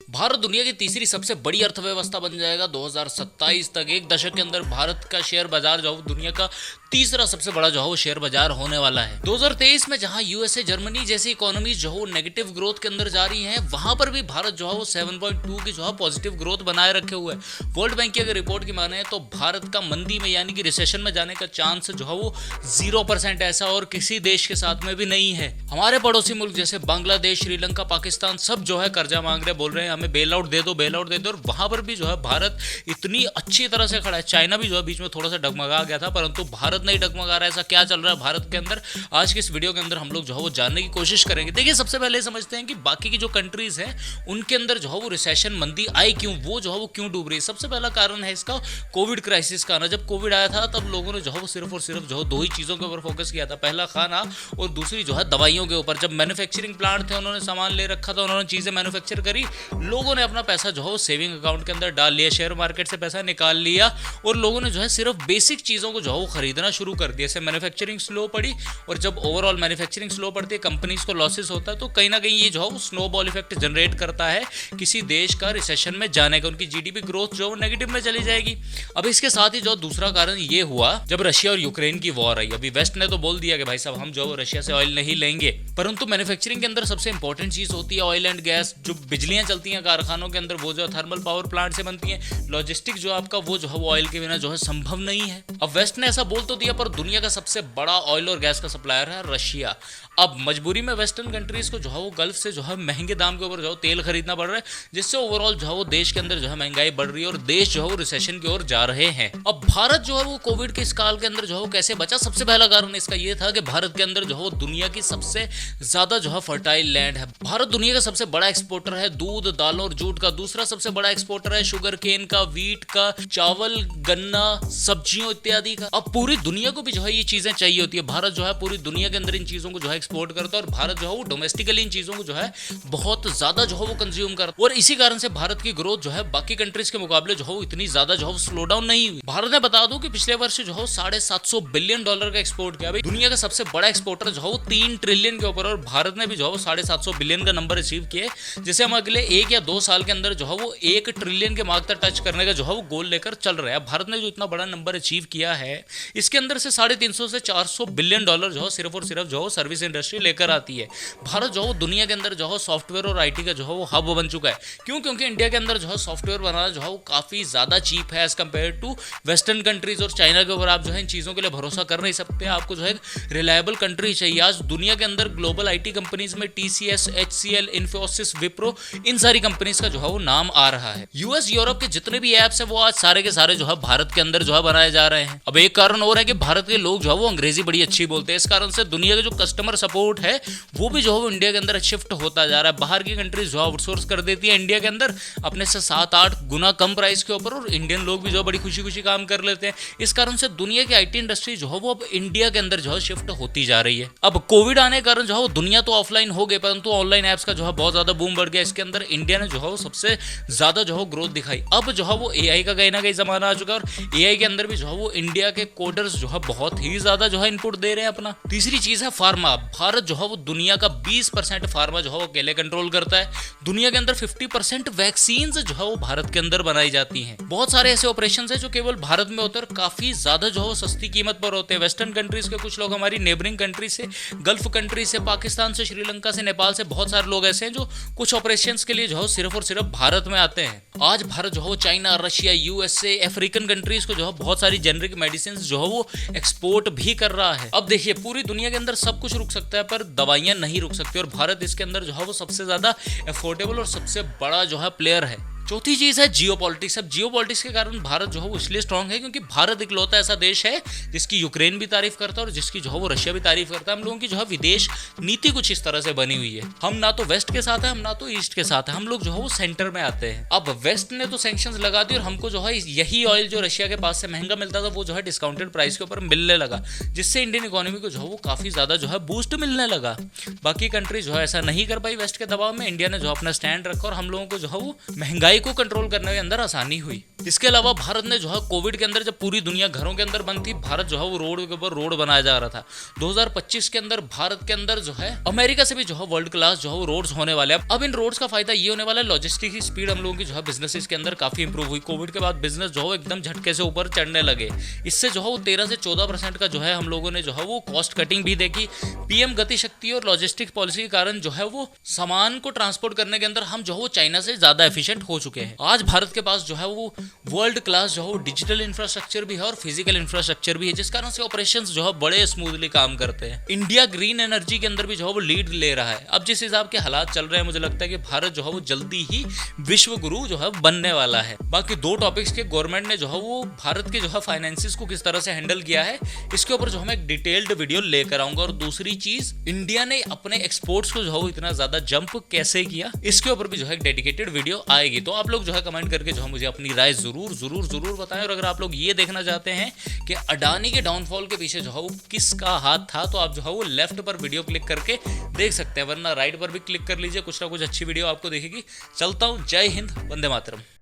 भारत दुनिया की तीसरी सबसे बड़ी अर्थव्यवस्था बन जाएगा 2027 तक। एक दशक के अंदर भारत का शेयर बाजार जो है दुनिया का तीसरा सबसे बड़ा जो है वो शेयर बाजार होने वाला है। 2023 में जहां यूएसए, जर्मनी जैसी इकोनॉमी जो है नेगेटिव ग्रोथ के अंदर जा रही हैं, वहां पर भी भारत जो है वो 7.2 की जो है पॉजिटिव ग्रोथ बनाए रखे हुए है। वर्ल्ड बैंक की अगर रिपोर्ट की माने तो भारत का मंदी में यानी कि रिसेशन में जाने का चांस जो है वो 0% ऐसा और किसी देश के साथ में भी नहीं है। हमारे पड़ोसी मुल्क जैसे बांग्लादेश, श्रीलंका, पाकिस्तान सब जो है कर्जा मांग रहे, बोल रहे हैं हमें बेल आउट दे दो, बेल आउट दे दो। और वहां पर भी जो है भारत इतनी अच्छी तरह से खड़ा है। चाइना भी जो है बीच में थोड़ा सा डगमगा गया था, परंतु भारत नहीं डगमगा रहा है। ऐसा क्या चल रहा है भारत के अंदर, आज की इस वीडियो के अंदर हम लोग जो है वो जानने की कोशिश करेंगे। देखिए, सबसे पहले समझते हैं कि बाकी की जो कंट्रीज हैं उनके अंदर जो है वो रिसेशन, मंदी आई क्यों, वो जो है वो क्यों डूब रही है। सबसे पहला कारण है इसका कोविड क्राइसिस का आना। जब कोविड आया था तब लोगों ने जो है वो सिर्फ और सिर्फ जो है दो ही चीजों के ऊपर फोकस किया था, पहला खाना और दूसरी जो है दवाइयों के ऊपर। जब मैन्युफैक्चरिंग प्लांट थे, उन्होंने सामान ले रखा था, उन्होंने चीजें मैन्युफैक्चर करी, लोगों ने अपना पैसा जो है सेविंग अकाउंट के अंदर डाल लिया, शेयर मार्केट से पैसा निकाल लिया और लोगों ने जो है सिर्फ बेसिक चीजों को जो है वो खरीदना शुरू कर दिया। जैसे मैन्युफैक्चरिंग स्लो पड़ी और जब ओवरऑल मैन्युफैक्चरिंग स्लो पड़ती है, कंपनीज को लॉसेस होता है, तो कहीं ना कहीं ये जो है वो स्नोबॉल इफेक्ट जनरेट करता है किसी देश का रिसेशन में जाने का, उनकी जीडीपी ग्रोथ जो है वो नेगेटिव में चली जाएगी। अब इसके साथ ही जो दूसरा कारण ये हुआ जब रशिया और यूक्रेन की वॉर आई। अभी वेस्ट ने तो बोल दिया कि भाई साहब हम जो रशिया से ऑयल नहीं लेंगे, परंतु मैन्युफैक्चरिंग के अंदर सबसे इंपॉर्टेंट चीज होती है ऑयल एंड गैस। जो बिजलियां चलती हैं कारखानों के अंदर वो जो थर्मल पावर प्लांट से बनती है। लॉजिस्टिक जो आपका वो जो है वो ऑयल के बिना जो है संभव नहीं है। अब वेस्ट ने ऐसा बोल तो दिया, पर दुनिया का सबसे बड़ा ऑयल और गैस का सप्लायर है रशिया। अब मजबूरी में वेस्टर्न कंट्रीज को जो है वो गल्फ से जो है महंगे दाम के ऊपर जो है तेल खरीदना पड़ रहा है, जिससे ओवरऑल जो है वो देश के अंदर जो है महंगाई बढ़ रही है और देश जो है वो रिसेशन की ओर जा रहे हैं। अब भारत जो है वो कोविड के इस काल के अंदर जो है वो कैसे बचा। सबसे पहला कारण इसका ये था कि भारत के अंदर जो है वो दुनिया की सबसे ज्यादा जो है फर्टाइल लैंड है। भारत दुनिया का सबसे बड़ा एक्सपोर्टर है दूध, दालों और जूट का। दूसरा सबसे बड़ा एक्सपोर्टर है शुगर केन का, वीट का, चावल, गन्ना, सब्जियों इत्यादि का। अब पूरी दुनिया को भी जो है ये चीजें चाहिए होती है। भारत जो है पूरी दुनिया के अंदर इन चीजों को जो है एक्सपोर्ट करता है और भारत जो है वो डोमेस्टिकली इन चीजों को जो है बहुत ज्यादा जो है वो कंज्यूम करता है। और इसी कारण से भारत की ग्रोथ जो है बाकी कंट्रीज के मुकाबले जो है वो इतनी ज्यादा जो है स्लो डाउन नहीं हुई। भारत ने बता दूं कि पिछले वर्ष जो है $750 बिलियन का एक्सपोर्ट किया। दुनिया का सबसे बड़ा एक्सपोर्टर जो है वो 3 ट्रिलियन के ऊपर, और भारत ने भी जो है वो $750 बिलियन का नंबर अचीव किया, जिसे हम अगले 1 या 2 साल के अंदर जो है वो 1 ट्रिलियन के मार्क तक टच करने का जो है वो गोल लेकर चल रहा है। भारत ने जो इतना बड़ा नंबर अचीव किया है, इसके अंदर से 350 से $400 बिलियन जो है सिर्फ और सिर्फ जो है सर्विस इंडस्ट्री लेकर आती है। भारत जो है दुनिया के अंदर जो है सॉफ्टवेयर और आईटी का जो है वो हब बन चुका है। क्यों? क्योंकि इंडिया के अंदर जो है सॉफ्टवेयर बनाना जो है वो काफी ज्यादा चीप है as compare to western countries और चाइना के ऊपर। आप जो है इन चीजों के लिए भरोसा कर नहीं सकते। आपको जो है रिलायबल कंट्री चाहिए। आज दुनिया के अंदर ग्लोबल आईटी कंपनीज में टीसीएस, एचसीएल, इन्फोसिस, विप्रो, इन सारी कंपनीज का जो है वो नाम आ रहा है। यूएस, यूरोप के जितने भी एप्स है वो आज सारे के सारे जो है भारत के अंदर जो है बनाए जा रहे हैं। अब एक कारण और है कि भारत के लोग जो है वो अंग्रेजी बड़ी अच्छी बोलते हैं। इस कारण से दुनिया का जो कस्टमर सपोर्ट है वो भी जो है वो इंडिया के अंदर शिफ्ट होता जा रहा है। बाहर की कंट्रीज जो आउटसोर्स कर देती है इंडिया के अंदर अपने से 7-8 गुना कम प्राइस के ऊपर, और इंडियन लोग भी जो बड़ी खुशी खुशी काम कर लेते हैं। इस कारण से दुनिया की आईटी इंडस्ट्री जो है वो अब इंडिया के अंदर जो है शिफ्ट होती जा रही है। अब कोविड आने के कारण जो है वो दुनिया तो ऑफलाइन हो गई, परंतु ऑनलाइन एप्स का जो है बहुत ज्यादा बूम बढ़ गया। इसके अंदर इंडिया ने जो है वो सबसे ज्यादा जो है ग्रोथ दिखाई। अब जो है वो एआई का कहीं ना कहीं जमाना आ चुका है और एआई के अंदर भी जो है वो इंडिया के कोडर्स जो है बहुत ही ज्यादा जो है इनपुट दे रहे हैं अपना। तीसरी चीज है फार्मा। भारत जो है वो दुनिया का 20% फार्मा जो है वो अकेले कंट्रोल करता है। दुनिया के अंदर 50% वैक्सीन जो है वो भारत के अंदर बनाई जाती हैं। बहुत सारे ऐसे ऑपरेशन है जो केवल भारत में होते हैं और काफी ज्यादा जो है वो सस्ती कीमत पर होते हैं। वेस्टर्न कंट्रीज के कुछ लोग, हमारी नेबरिंग कंट्री से, गल्फ कंट्री से, पाकिस्तान से, श्रीलंका से, नेपाल से बहुत सारे लोग ऐसे हैं जो कुछ ऑपरेशंस के लिए जो है सिर्फ और सिर्फ भारत में आते हैं। आज भारत जो है China, Russia, USA, African countries को जो है बहुत सारी जेनरिक मेडिसिन जो है वो एक्सपोर्ट भी कर रहा है। अब देखिए, पूरी दुनिया के अंदर सब कुछ रुक सकता है पर दवाइयां नहीं रुक सकती, और भारत इसके अंदर जो है वो सबसे ज्यादा अफोर्डेबल और सबसे बड़ा जो है प्लेयर है। चौथी चीज है जियोपॉलिटिक्स। अब जियोपॉलिटिक्स के कारण भारत जो है वो इसलिए स्ट्रांग है क्योंकि भारत इकलौता ऐसा देश है जिसकी यूक्रेन भी तारीफ करता है और जिसकी जो है वो रशिया भी तारीफ करता है। हम लोगों की जो है विदेश नीति कुछ इस तरह से बनी हुई है। हम ना तो वेस्ट के साथ है, हम ना तो ईस्ट के साथ है, हम लोग जो है वो सेंटर में आते हैं। अब वेस्ट ने तो सैंक्शंस लगा दी और हमको जो है यही ऑयल जो रशिया के पास से महंगा मिलता था वो जो है डिस्काउंटेड प्राइस के ऊपर मिलने लगा, जिससे इंडियन इकोनॉमी को जो है वो काफी ज्यादा जो है बूस्ट मिलने लगा। बाकी कंट्री जो है ऐसा नहीं कर पाई वेस्ट के दबाव में। इंडिया ने जो अपना स्टैंड रखा और हम लोगों को जो है वो महंगाई महंगाई को कंट्रोल करने के अंदर आसानी हुई। इसके अलावा भारत ने जो है कोविड के अंदर, जब पूरी दुनिया घरों के अंदर बंद थी, भारत जो है वो रोड के ऊपर रोड बनाया जा रहा था। 2025 के अंदर भारत के अंदर जो है अमेरिका से भी जो है वर्ल्ड क्लास जो है वो रोड्स होने वाले हैं। अब इन रोड्स का फायदा ये होने वाला है, लॉजिस्टिक की स्पीड हम लोगों की जो है बिजनेसेस के अंदर काफी इंप्रूव हुई। कोविड के बाद बिजनेस जो है एकदम झटके से ऊपर चढ़ने लगे। इससे जो है वो 13 से 14% का जो है हम लोगों ने जो है वो कॉस्ट कटिंग भी देखी। पीएम गति शक्ति और लॉजिस्टिक पॉलिसी के कारण जो है वो सामान को ट्रांसपोर्ट करने के अंदर हम जो है वो चाइना से ज्यादा एफिशिएंट हो चुके हैं। आज भारत के पास जो है वो वर्ल्ड क्लास जो है डिजिटल इंफ्रास्ट्रक्चर भी है और फिजिकल इंफ्रास्ट्रक्चर भी है, जिस कारण से ऑपरेशंस जो है बड़े स्मूथली काम करते हैं। इंडिया ग्रीन एनर्जी के अंदर भी जो है वो लीड ले रहा है। अब जिस हिसाब के हालात चल रहे हैं, मुझे लगता है कि भारत जो है वो जल्दी ही विश्व गुरु जो है बनने वाला है। बाकी 2 टॉपिक्स के गवर्नमेंट ने जो है वो भारत के जो है फाइनेंसिस को किस तरह से हैंडल किया है, इसके ऊपर जो हम एक डिटेल्ड वीडियो लेकर आऊंगा। और दूसरी चीज, इंडिया ने अपने एक्सपोर्ट्स को जो है वो इतना ज्यादा जंप कैसे किया, इसके ऊपर भी जो है एक डेडिकेटेड वीडियो आएगी। तो आप लोग जो है कमेंट करके जो है मुझे अपनी राय जरूर बताएं। और अगर आप लोग ये देखना चाहते हैं कि अडानी के डाउनफॉल के पीछे जो है वो किसका हाथ था, तो आप जो है वो लेफ्ट पर वीडियो क्लिक करके देख सकते हैं, वरना राइट पर भी क्लिक कर लीजिए, कुछ ना कुछ अच्छी वीडियो आपको दिखेगी। चलता हूं, जय हिंद, वंदे मातरम।